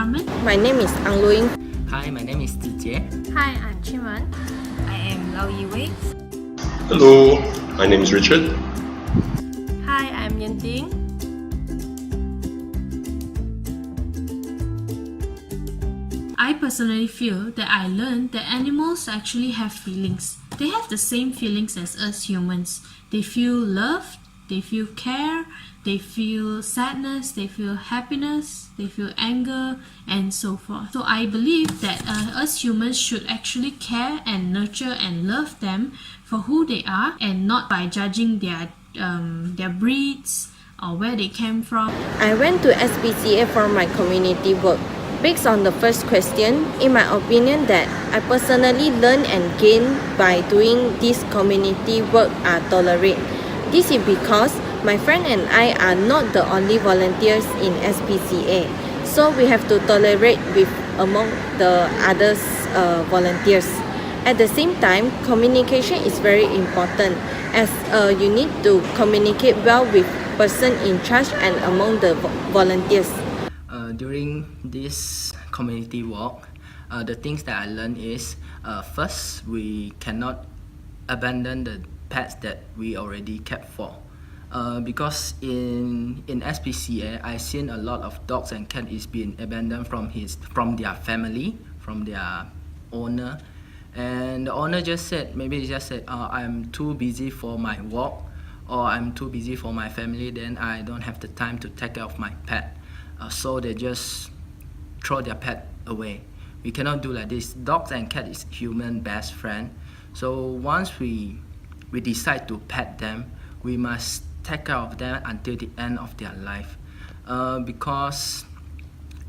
environment. My name is Ang Luing. Hi, my name is Tijie. Hi, I'm Chiman. I am Lau Yiwei. Hello, my name is Richard. Hi, I'm Yen Ting. I personally feel that I learned that animals actually have feelings. They have the same feelings as us humans. They feel love, they feel care, they feel sadness, they feel happiness, they feel anger, and so forth. So I believe that us humans should actually care and nurture and love them for who they are, and not by judging their breeds or where they came from. I went to SPCA for my community work. Based on the first question, in my opinion that I personally learn and gain by doing this community work are tolerate. This is because my friend and I are not the only volunteers in SPCA, so we have to tolerate with among the others volunteers. At the same time, communication is very important, as you need to communicate well with person in charge and among the volunteers. During this community walk, the things that I learned is first, we cannot abandon the pets that we already kept for. Because in SPCA, I've seen a lot of dogs and cats is being abandoned from their family, from their owner, and the owner just said, I'm too busy for my walk, or I'm too busy for my family, then I don't have the time to take care of my pet. So they just throw their pet away. We cannot do like this. Dogs and cats is human best friend. So once we decide to pet them, we must take care of them until the end of their life. Because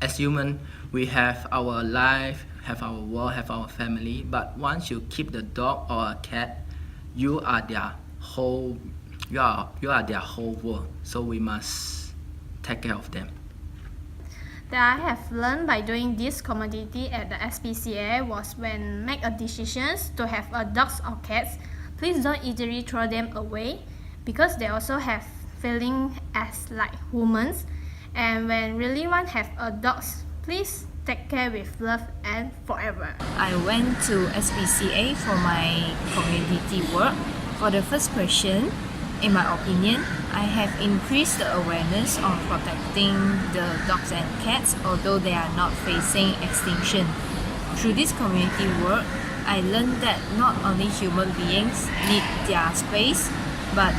as human, we have our life, have our world, have our family. But once you keep the dog or a cat, you are their whole world. So we must take care of them. That I have learned by doing this community at the SPCA was when make a decisions to have a dogs or cats, please don't easily throw them away, because they also have feeling as like humans, and when really want to have a dogs, please take care with love and forever. I went to SPCA for my community work. For the first question, in my opinion, I have increased the awareness of protecting the dogs and cats, although they are not facing extinction. Through this community work, I learned that not only human beings need their space, but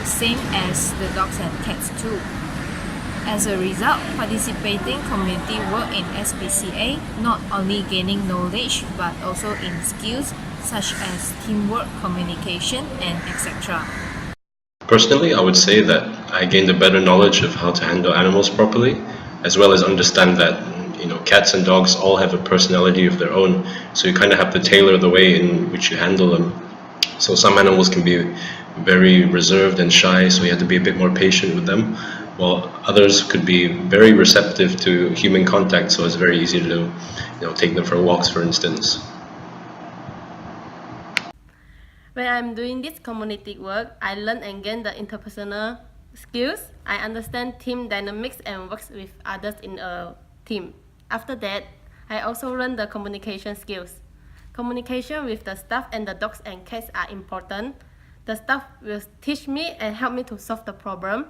same as the dogs and cats too. As a result, participating community work in SPCA not only gaining knowledge but also in skills such as teamwork, communication, and etc. Personally, I would say that I gained a better knowledge of how to handle animals properly, as well as understand that cats and dogs all have a personality of their own, so you kind of have to tailor the way in which you handle them. So some animals can be very reserved and shy, so you have to be a bit more patient with them, while others could be very receptive to human contact, so it's very easy to take them for walks, for instance. When I'm doing this community work, I learn and gain the interpersonal skills. I understand team dynamics and works with others in a team. After that, I also learn the communication skills. Communication with the staff and the dogs and cats are important. The staff will teach me and help me to solve the problem.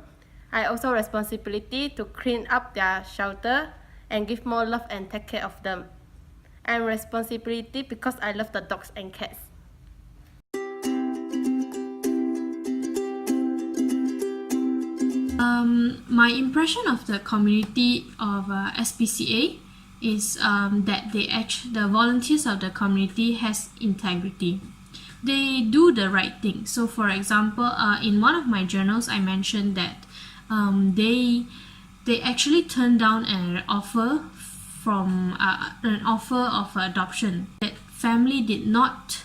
I also responsibility to clean up their shelter and give more love and take care of them. And responsibility because I love the dogs and cats. My impression of the community of SPCA is that the volunteers of the community has integrity. They do the right thing. So for example, in one of my journals, I mentioned that they actually turned down an offer of adoption. That family did not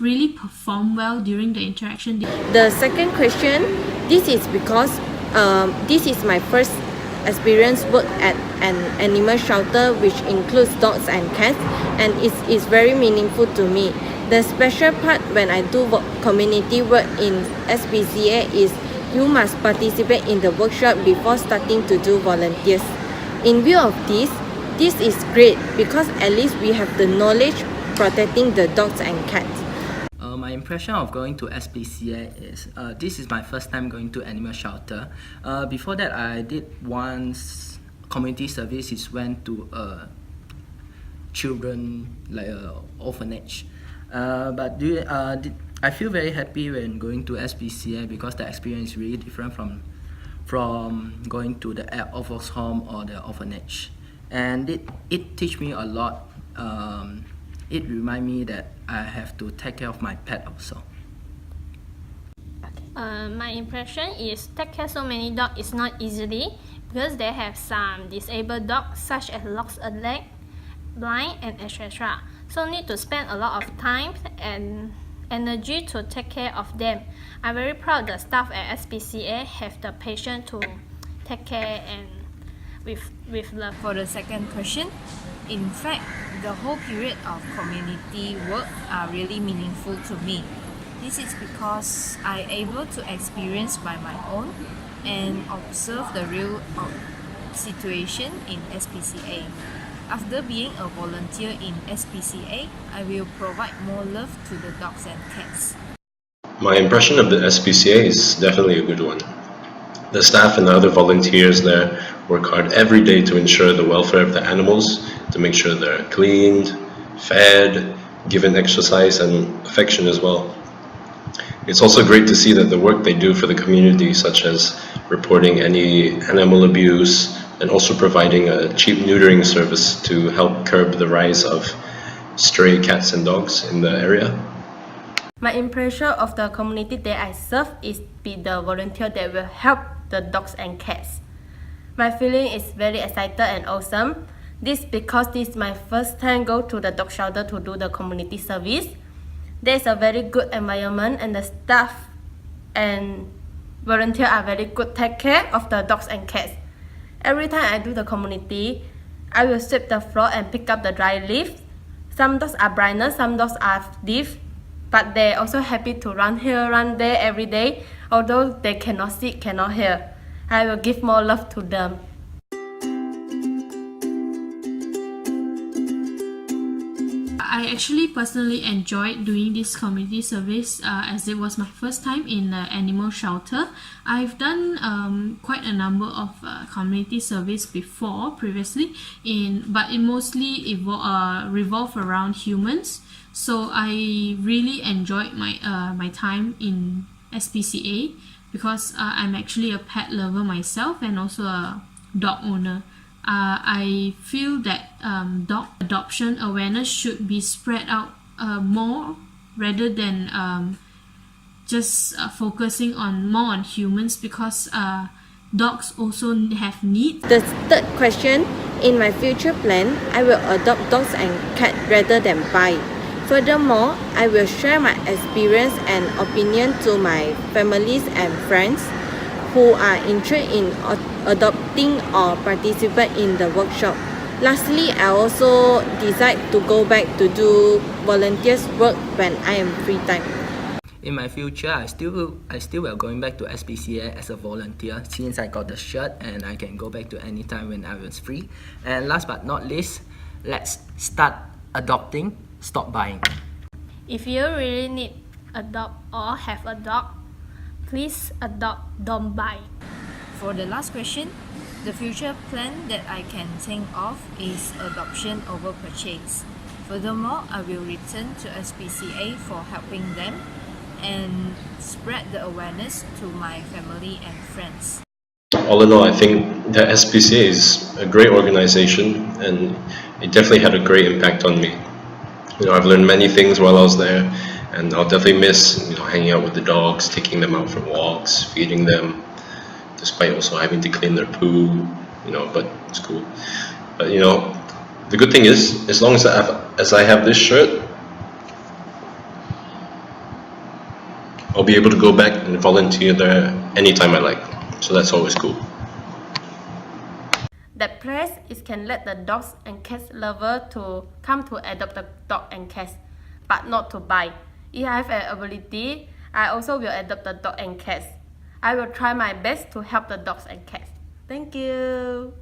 really perform well during the interaction. The second question, this is because this is my first experience work at an animal shelter which includes dogs and cats, and it's very meaningful to me. The special part when I do community work in SPCA is you must participate in the workshop before starting to do volunteers. In view of this, This is great because at least we have the knowledge protecting the dogs and cats. My impression of going to SPCA is this is my first time going to animal shelter. Before that, I did once community service. Is went to children like orphanage. I feel very happy when going to SPCA because the experience is really different from going to the orphan's home or the orphanage, and it teach me a lot. It remind me that I have to take care of my pet also. My impression is take care so many dogs is not easily because they have some disabled dogs such as lost a leg, blind and etc. So need to spend a lot of time and energy to take care of them. I'm very proud the staff at SPCA have the patience to take care and with love. For the second question, in fact, the whole period of community work are really meaningful to me. This is because I'm able to experience by my own and observe the real situation in SPCA. After being a volunteer in SPCA, I will provide more love to the dogs and cats. My impression of the SPCA is definitely a good one. The staff and the other volunteers there work hard every day to ensure the welfare of the animals, to make sure they're cleaned, fed, given exercise and affection as well. It's also great to see that the work they do for the community, such as reporting any animal abuse and also providing a cheap neutering service to help curb the rise of stray cats and dogs in the area. My impression of the community that I serve is be the volunteer that will help the dogs and cats. My feeling is very excited and awesome. This because this is my first time go to the dog shelter to do the community service. There's a very good environment and the staff and volunteer are very good take care of the dogs and cats. Every time I do the community, I will sweep the floor and pick up the dry leaves. Some dogs are blindness, some dogs are deaf, but they're also happy to run here, run there every day, although they cannot see, cannot hear. I will give more love to them. I actually personally enjoyed doing this community service as it was my first time in the animal shelter. I've done quite a number of community service before previously, but it mostly revolve around humans. So I really enjoyed my time in SPCA because I'm actually a pet lover myself and also a dog owner. I feel that dog adoption awareness should be spread out more rather than just focusing more on humans because dogs also have needs. The third question, in my future plan, I will adopt dogs and cats rather than buy. Furthermore, I will share my experience and opinion to my families and friends who are interested in adopting or participate in the workshop. Lastly, I also decide to go back to do volunteers work when I am free time. In my future, I still will going back to SPCA as a volunteer since I got the shirt and I can go back to any time when I was free. And last but not least, let's start adopting, stop buying. If you really need adopt or have a dog, please adopt, don't buy. For the last question, the future plan that I can think of is adoption over purchase. Furthermore, I will return to SPCA for helping them and spread the awareness to my family and friends. All in all, I think the SPCA is a great organization and it definitely had a great impact on me. I've learned many things while I was there, and I'll definitely miss hanging out with the dogs, taking them out for walks, feeding them, despite also having to clean their poo, but it's cool. But the good thing is, as long as I have this shirt, I'll be able to go back and volunteer there anytime I like. So that's always cool. That place can let the dogs and cats lover to come to adopt the dog and cats, but not to buy. If I have an ability, I also will adopt the dog and cats. I will try my best to help the dogs and cats. Thank you.